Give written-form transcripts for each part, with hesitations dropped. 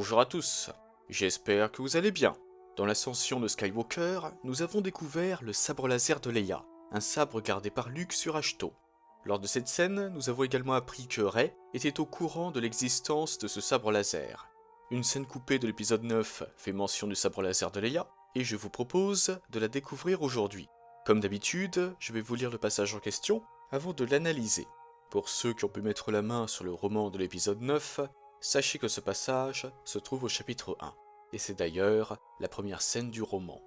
Bonjour à tous, j'espère que vous allez bien. Dans l'ascension de Skywalker, nous avons découvert le sabre laser de Leia, un sabre gardé par Luke sur Ahch-To. Lors de cette scène, nous avons également appris que Rey était au courant de l'existence de ce sabre laser. Une scène coupée de l'épisode 9 fait mention du sabre laser de Leia, et je vous propose de la découvrir aujourd'hui. Comme d'habitude, je vais vous lire le passage en question avant de l'analyser. Pour ceux qui ont pu mettre la main sur le roman de l'épisode 9, sachez que ce passage se trouve au chapitre 1, et c'est d'ailleurs la première scène du roman.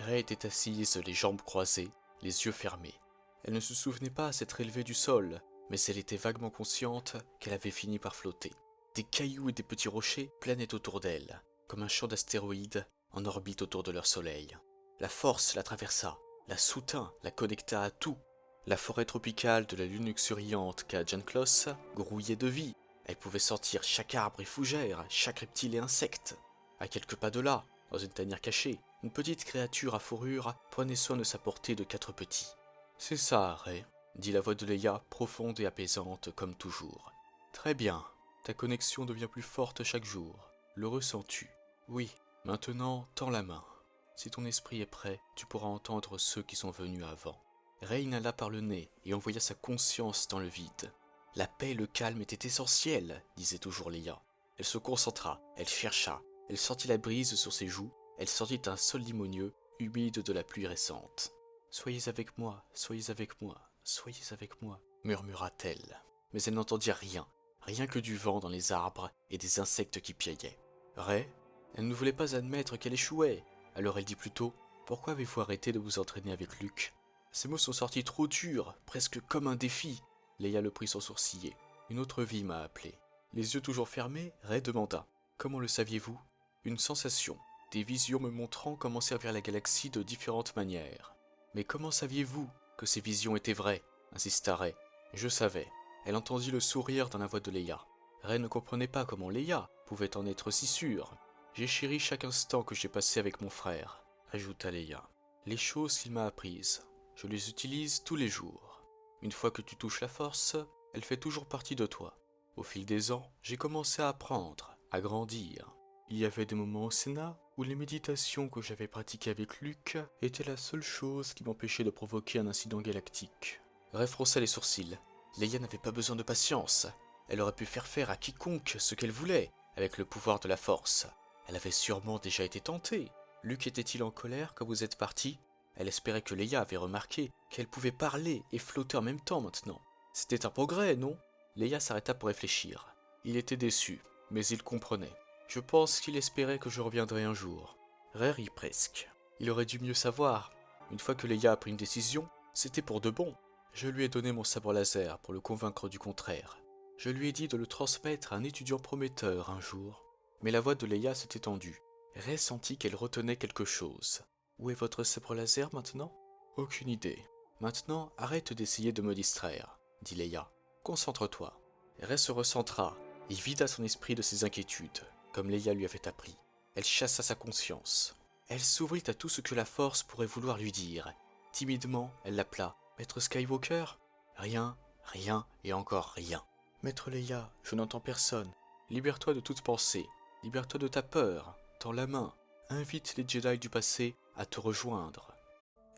Rey était assise, les jambes croisées, les yeux fermés. Elle ne se souvenait pas s'être élevée du sol, mais elle était vaguement consciente qu'elle avait fini par flotter. Des cailloux et des petits rochers planaient autour d'elle, comme un champ d'astéroïdes en orbite autour de leur soleil. La force la traversa, la soutint, la connecta à tout. La forêt tropicale de la lune luxuriante qu'a Jankloss grouillait de vie. Elle pouvait sentir chaque arbre et fougère, chaque reptile et insecte. À quelques pas de là, dans une tanière cachée, une petite créature à fourrure prenait soin de sa portée de 4 petits. « C'est ça, Rey, » dit la voix de Leia, profonde et apaisante comme toujours. « Très bien, ta connexion devient plus forte chaque jour. Le ressens-tu? Oui, maintenant, tends la main. Si ton esprit est prêt, tu pourras entendre ceux qui sont venus avant. » Rey inhala par le nez et envoya sa conscience dans le vide. La paix et le calme étaient essentiels, disait toujours Leia. Elle se concentra, elle chercha, elle sentit la brise sur ses joues, elle sentit un sol limonieux, humide de la pluie récente. « Soyez avec moi, soyez avec moi, soyez avec moi, murmura-t-elle. Mais elle n'entendit rien, rien que du vent dans les arbres et des insectes qui piaillaient. Rey, elle ne voulait pas admettre qu'elle échouait, alors elle dit plutôt « Pourquoi avez-vous arrêté de vous entraîner avec Luke ?» Ces mots sont sortis trop durs, presque comme un défi. Leia le prit sans sourciller. Une autre vie m'a appelé. Les yeux toujours fermés, Rey demanda. Comment le saviez-vous? Une sensation, des visions me montrant comment servir la galaxie de différentes manières. Mais comment saviez-vous que ces visions étaient vraies? Insista Rey. Je savais. Elle entendit le sourire dans la voix de Leia. Rey ne comprenait pas comment Leia pouvait en être si sûre. J'ai chéri chaque instant que j'ai passé avec mon frère, ajouta Leia. Les choses qu'il m'a apprises. Je les utilise tous les jours. Une fois que tu touches la force, elle fait toujours partie de toi. Au fil des ans, j'ai commencé à apprendre, à grandir. Il y avait des moments au Sénat où les méditations que j'avais pratiquées avec Luke étaient la seule chose qui m'empêchait de provoquer un incident galactique. Rey fronça les sourcils. Leia n'avait pas besoin de patience. Elle aurait pu faire à quiconque ce qu'elle voulait, avec le pouvoir de la force. Elle avait sûrement déjà été tentée. Luke était-il en colère quand vous êtes partis? Elle espérait que Leia avait remarqué qu'elle pouvait parler et flotter en même temps maintenant. C'était un progrès, non? Leia s'arrêta pour réfléchir. Il était déçu, mais il comprenait. Je pense qu'il espérait que je reviendrais un jour. Rey rit presque. Il aurait dû mieux savoir. Une fois que Leia a pris une décision, c'était pour de bon. Je lui ai donné mon sabre laser pour le convaincre du contraire. Je lui ai dit de le transmettre à un étudiant prometteur un jour. Mais la voix de Leia s'était tendue. Rey sentit qu'elle retenait quelque chose. Où est votre sabre laser maintenant? Aucune idée. Maintenant, arrête d'essayer de me distraire, dit Leia. Concentre-toi. Rey se recentra et vida son esprit de ses inquiétudes, comme Leia lui avait appris. Elle chassa sa conscience. Elle s'ouvrit à tout ce que la force pourrait vouloir lui dire. Timidement, elle l'appela. Maître Skywalker? Rien, rien et encore rien. Maître Leia, je n'entends personne. Libère-toi de toute pensée. Libère-toi de ta peur. Tends la main. Invite les Jedi du passé à te rejoindre.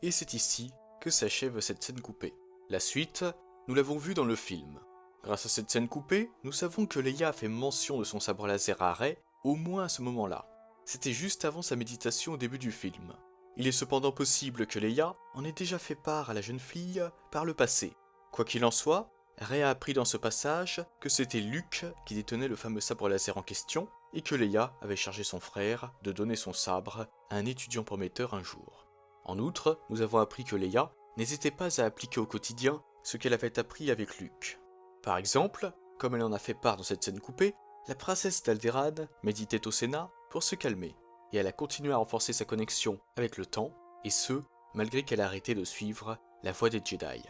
Et c'est ici que s'achève cette scène coupée. La suite, nous l'avons vu dans le film. Grâce à cette scène coupée, nous savons que Leia a fait mention de son sabre laser à Rey, au moins à ce moment-là. C'était juste avant sa méditation au début du film. Il est cependant possible que Leia en ait déjà fait part à la jeune fille par le passé. Quoi qu'il en soit, Rey a appris dans ce passage que c'était Luke qui détenait le fameux sabre laser en question, et que Leia avait chargé son frère de donner son sabre à un étudiant prometteur un jour. En outre, nous avons appris que Leia n'hésitait pas à appliquer au quotidien ce qu'elle avait appris avec Luke. Par exemple, comme elle en a fait part dans cette scène coupée, la princesse d'Alderaan méditait au Sénat pour se calmer, et elle a continué à renforcer sa connexion avec le temps, et ce, malgré qu'elle a arrêté de suivre la voie des Jedi.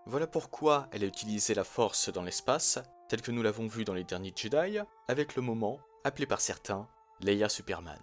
Voilà pourquoi elle a utilisé la force dans l'espace, tel que nous l'avons vu dans les derniers Jedi, avec le moment, appelé par certains, Leia Superman.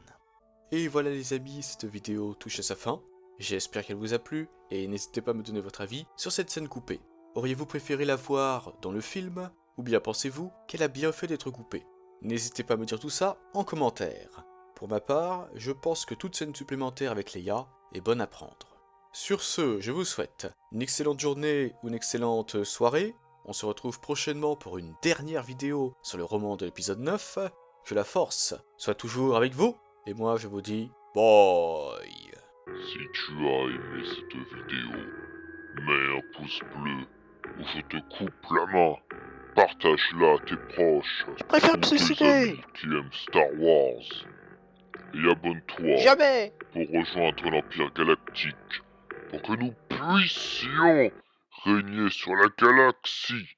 Et voilà les amis, cette vidéo touche à sa fin. J'espère qu'elle vous a plu, et n'hésitez pas à me donner votre avis sur cette scène coupée. Auriez-vous préféré la voir dans le film, ou bien pensez-vous qu'elle a bien fait d'être coupée? N'hésitez pas à me dire tout ça en commentaire. Pour ma part, je pense que toute scène supplémentaire avec Leia est bonne à prendre. Sur ce, je vous souhaite une excellente journée ou une excellente soirée. On se retrouve prochainement pour une dernière vidéo sur le roman de l'épisode 9. Que la force soit toujours avec vous. Et moi, je vous dis bye. Si tu as aimé cette vidéo, mets un pouce bleu ou je te coupe la main. Partage-la à tes proches Je préfère ou me tes suicider. amis qui aiment Star Wars. Et abonne-toi Jamais. pour rejoindre l'Empire Galactique pour que nous puissions régner sur la galaxie.